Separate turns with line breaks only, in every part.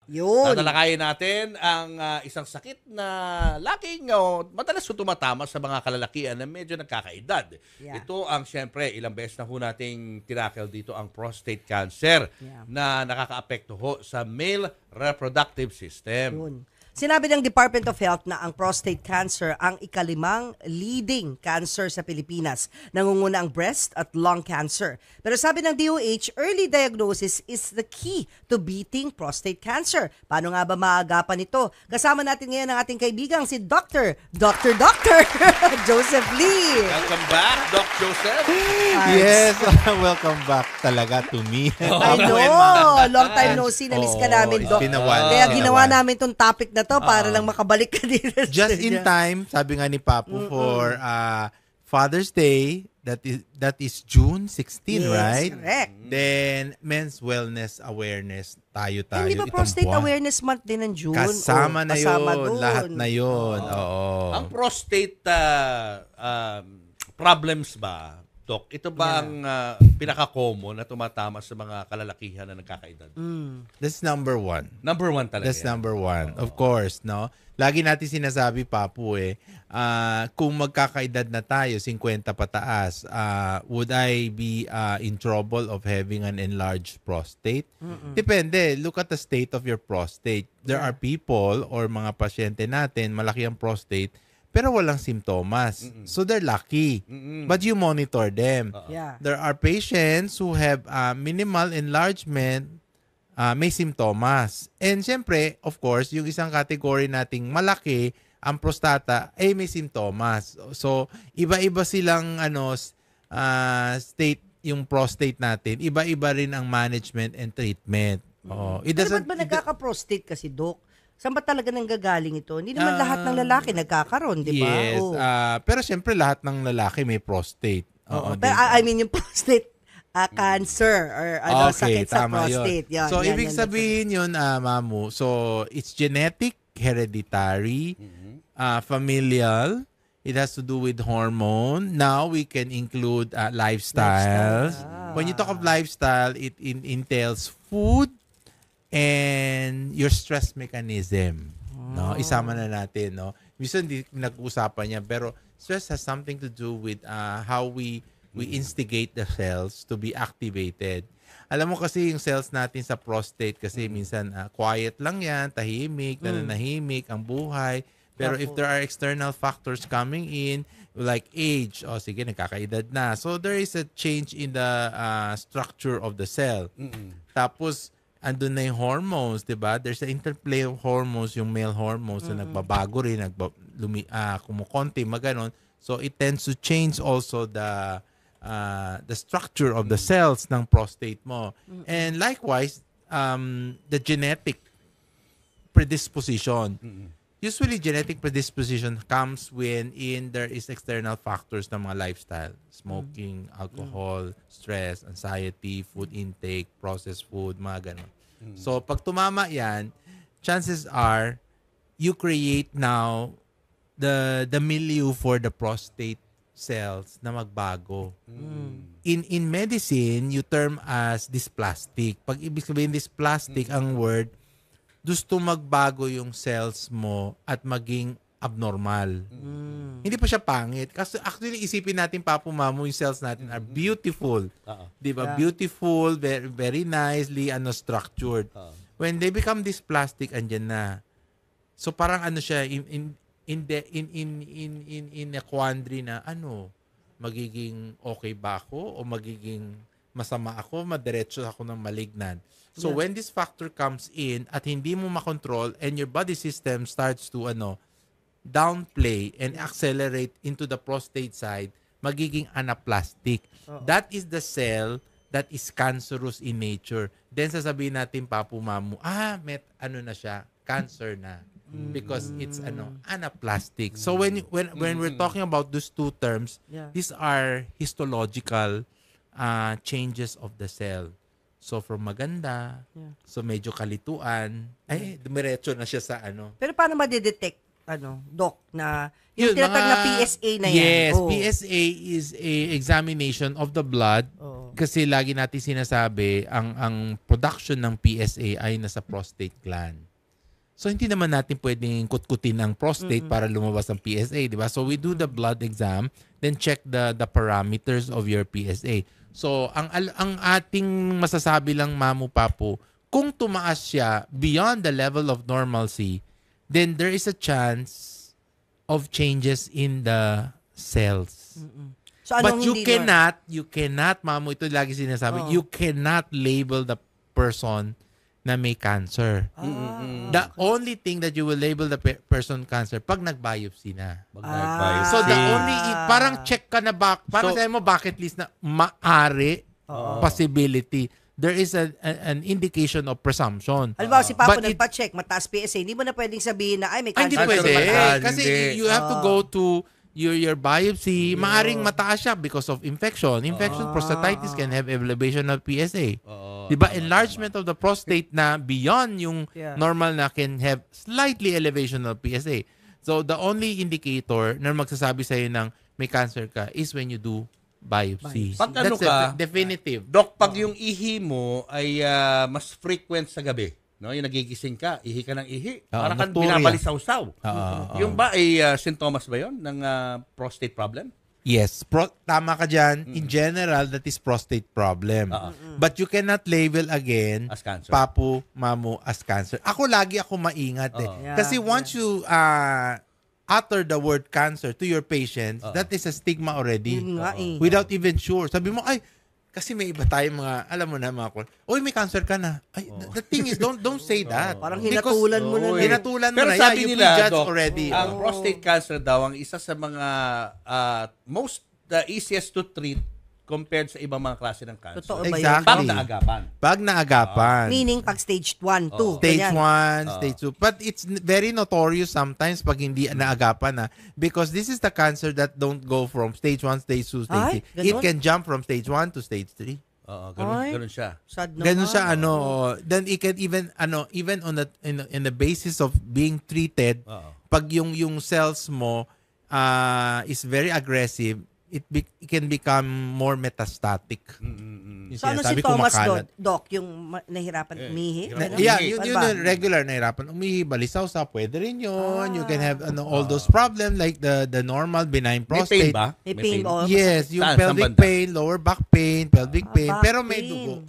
Yun.
Tatalakayin natin ang isang sakit na laging madalas tumatama sa mga kalalakian na medyo nagkakaedad.
Yeah.
Ito ang siyempre ilang beses na ho nating tinakel dito ang prostate cancer na nakakaapekto ho sa male reproductive system.
Yun. Sinabi ng Department of Health na ang prostate cancer ang ikalimang leading cancer sa Pilipinas. Nangunguna ang breast at lung cancer. Pero sabi ng DOH, early diagnosis is the key to beating prostate cancer. Paano nga ba maagapan ito? Kasama natin ngayon ang ating kaibigang si Dr. Joseph Lee.
Welcome back, Doc Joseph.
Yes, welcome back talaga to me.
I know. Long time no see. Na-miss ka namin, Doc.
It's been a while.
Kaya ginawa namin tong topic na to para lang makabalik ka dito.
Just in time, sabi nga ni Papu, for Father's Day, that is June 16,
Yes,
right?
correct.
Then, Men's Wellness Awareness tayo.
Hindi ba
itong
Prostate
buwan.
Awareness Month din ng June?
Kasama na
kasama
yun.
dun.
Lahat na yun. Oo.
Ang prostate problems ba, Doc? Ito ba ang pinaka-common na tumatama sa mga kalalakihan na nagkakaedad?
That's number one.
Number one talaga.
That's number one. Of course, no? Lagi natin sinasabi, Papu, kung magkakaedad na tayo, 50 pataas, would I be in trouble of having an enlarged prostate? Depende. Look at the state of your prostate. There are people or mga pasyente natin, malaki ang prostate, pero walang simptomas. So they're lucky. But you monitor them.
Yeah.
There are patients who have minimal enlargement, may simptomas. And syempre, of course, yung isang category nating malaki, ang prostata, may simptomas. So, iba-iba silang state, yung prostate natin. Iba-iba rin ang management and treatment. It
Pero
doesn't,
ba't ba nagkaka-prostate kasi, Doc? Saan ba talaga nanggagaling ito? Hindi naman lahat ng lalaki nagkakaroon, di ba?
Yes. Pero syempre, lahat ng lalaki may prostate.
Oo.
di
Pero
ba?
I mean yung prostate cancer or sakit sa
tama
prostate.
yun.
Yan,
So,
yan,
ibig
yan.
sabihin yun, Mamu, so it's genetic, hereditary, familial. It has to do with hormone. Now, we can include lifestyles. When you talk of lifestyle, it entails food and your stress mechanism. No? Isama na natin. No? Minsan hindi nag-uusapan yan, pero stress has something to do with how we instigate the cells to be activated. Alam mo kasi yung cells natin sa prostate kasi minsan quiet lang yan, tahimik, nananahimik ang buhay. Pero if there are external factors coming in, like age, sige, nagkakaedad na. So there is a change in the structure of the cell. Tapos, andun na yung hormones, di ba? There's an interplay of hormones, yung male hormones na nagbabago rin, kumukonti, maganon. So it tends to change also the structure of the cells ng prostate mo. And likewise, the genetic predisposition. Usually, genetic predisposition comes when there is external factors ng mga lifestyle. Smoking, alcohol, stress, anxiety, food intake, processed food, mga ganon. So, pag tumama yan, chances are, you create now the milieu for the prostate cells na magbago. In medicine, you term as dysplastic. Pag ibig sabihin dysplastic, ang word, gusto magbago yung cells mo at maging abnormal. Hindi pa siya pangit. Kasi actually, isipin natin, Papu, Mamu, yung cells natin are beautiful. Di ba?
Yeah.
Beautiful, very, very nicely structured. When they become dysplastic, andyan na. So parang siya, in a quandary na magiging okay ba ako o magiging masama ako, madiretso ako ng malignant. So when this factor comes in at hindi mo makontrol and your body system starts to downplay and accelerate into the prostate side, magiging anaplastic. That is the cell that is cancerous in nature. Then sasabihin natin, Papu, Mamu, na siya, cancer na. Because it's anaplastic. So when we're talking about those two terms, these are histological changes of the cell. So from maganda, so medyo kalituan, dumiretso na siya sa
Pero paano ma-detect, Doc, na yung tinatag na PSA na yan?
Yes, PSA is a examination of the blood Kasi lagi natin sinasabi, ang production ng PSA ay nasa prostate gland. So, hindi naman natin pwedeng kutkutin ang prostate para lumabas ang PSA, di ba? So, we do the blood exam, then check the parameters of your PSA. So, ang ating masasabi lang, Mamu Papu, kung tumaas siya beyond the level of normalcy, then there is a chance of changes in the cells.
So,
But
anong
you
hindi
cannot, Mamu, ito lagi sinasabi, you cannot label the person na may cancer. The only thing that you will label the person cancer pag nag-biopsy na. So the only, parang check ka na parang sabi mo bucket list na maari, possibility. There is an indication of presumption.
Halimbawa, si Papa
But
nagpa-check, mataas PSA, hindi mo na pwedeng sabihin na, ay, may
Ay, hindi
cancer.
pwede.
mataas.
Kasi
Hindi.
you have to go to your biopsy. Maaring mataas siya because of infection. Prostatitis can have elevation of PSA. Diba? Enlargement of the prostate na beyond yung normal na can have slightly elevation of PSA. So, the only indicator na magsasabi sa'yo ng may cancer ka is when you do biopsy.
Pag ano
That's
ka,
definitive.
Dok, pag yung ihi mo ay mas frequent sa gabi, no? Yung nagigising ka, ihi ka ng ihi. Parang kang
nocturia.
binabalisaw-saw. Yung ba ay sintomas ba yon ng prostate problem?
Yes, tama ka dyan. In general, that is prostate problem. But you cannot label again
As cancer.
Papu, Mamu as cancer. Ako lagi ako maingat eh. Kasi once you utter the word cancer to your patients, that is a stigma already.
Yun nga eh.
Without even sure. Sabi mo, ay, kasi may iba tayong mga, alam mo na mga oy, may cancer ka na. Ay, the thing is, don't say that.
Parang
Because
hinatulan mo na.
hinatulan mo
Pero
na.
sabi
You
nila,
prejudge
Doc,
already.
ang prostate cancer daw ang isa sa mga the easiest to treat compared sa ibang mga klase ng cancer.
Totoo ba yun?
Exactly.
Pag naagapan.
Pag naagapan.
Meaning, pag stage 1, 2.
Stage 1, stage 2. But it's very notorious sometimes pag hindi naagapan na. Because this is the cancer that don't go from stage 1, stage 2, stage 3. It
ganun?
can jump from stage 1 to stage 3.
Oo,
Ay.
ganun siya.
Sad naman.
Ganun siya, then it can even on the, in the basis of being treated, pag yung cells mo is very aggressive, it can become more metastatic. Yung
So, ano si
sinasabi,
Thomas
kumakalat.
Doc? Yung nahihirapan umihi?
hirap
Ganun?
Yeah,
umihi.
yun
Ano ba?
yung regular na hirapan. Umihi, balisaw sa, pwede rin yun. You can have all those problems like the normal benign
May
prostate.
pain ba?
May pain ba?
Yes, yung
Saan
pelvic
banda?
pain, lower back pain, pelvic pain,
back
pero may
pain.
dugo.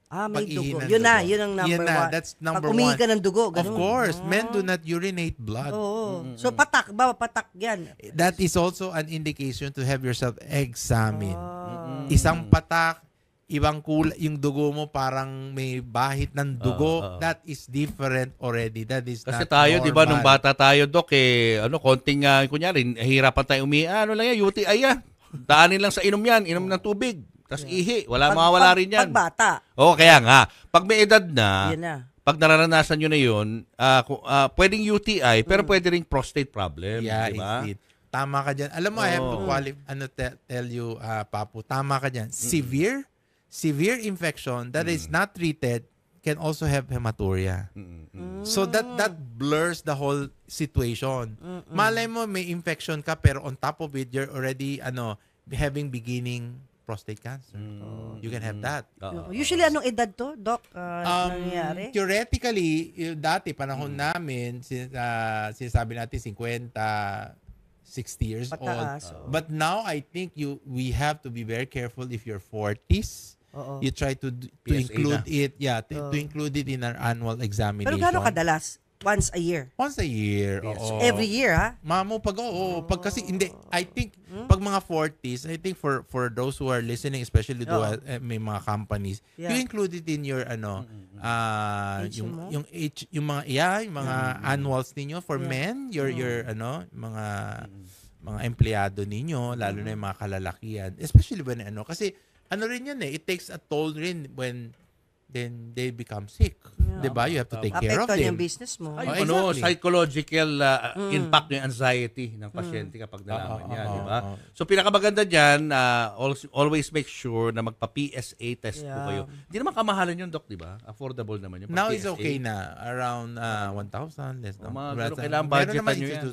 May
Pag-ihi
dugo.
ng
Yun na,
dugo.
yun ang number
Yun na,
1.
that's number
Pag umihi
one.
ka ng dugo,
Of
ganun.
course, men do not urinate blood.
Oo. So, patak ba? Patak yan.
That is also an indication to have yourself examined.
Ah.
Isang patak, ibang kulay, yung dugo mo parang may bahit ng dugo, that is different already. That is
Kasi
not
tayo, di ba, nung
normal.
bata tayo, Dok, konting, kunyari, hirapan tayo umihi. Ano lang yan, UTI yan. Daanin lang sa inom yan, inom ng tubig. Tapos ihi, mawawala rin yan.
Pag bata.
Oo, kaya nga. Pag may edad na,
Yun na.
pag nararanasan nyo na yun, pwedeng UTI, pero pwede rin prostate problem.
Yeah,
di ba?
indeed. Tama ka dyan. Alam mo, I have to tell you, Papu, tama ka dyan. Severe infection that is not treated can also have hematuria. So that blurs the whole situation. Malay mo may infection ka pero on top of it you're already having beginning prostate cancer. You can have that.
Usually, anong edad to, Doc? Nangyayari?
Theoretically, dati panahon namin sinasabi natin 50 60 years
Pataas,
old. But now I think we have to be very careful if you're 40s. You try to
PSA
include
na.
it, to include it in our annual examination.
Pero gano'ng kadalas? Once a year?
Once a year. Oo.
Every year, ha?
Mamo, pag kasi hindi, I think pag mga 40s, I think for those who are listening, especially may mga companies, you include it in your
Age mo?
yung age, yung mga annuals ninyo for men, your mga empleyado ninyo, lalo na yung mga kalalakihan, especially when kasi rin yan it takes a toll rin when then they become sick. Diba? You have to take care of
Apektuhan
them.
yung business mo.
Ay,
exactly.
psychological impact yung anxiety ng pasyente kapag nalaman niya, di ba? So, pinakamaganda dyan, always make sure na magpa-PSA test po kayo. Hindi naman kamahalan yun, Doc, di ba? Affordable naman yung
Now
PSA.
it's okay na. Around 1,000. Less
Kailangan budgetan nyo yan.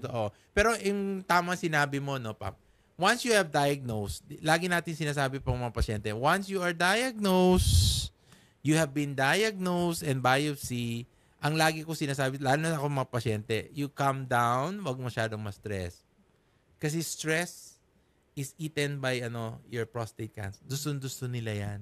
Pero yung tama sinabi mo, Pap, once you have diagnosed, lagi natin sinasabi po mga pasyente, once you are diagnosed, you have been diagnosed and biopsy, ang lagi ko sinasabi, lalo na ako mga pasyente, you calm down, wag masyadong ma-stress. Kasi stress is eaten by your prostate cancer. Gusto nila yan.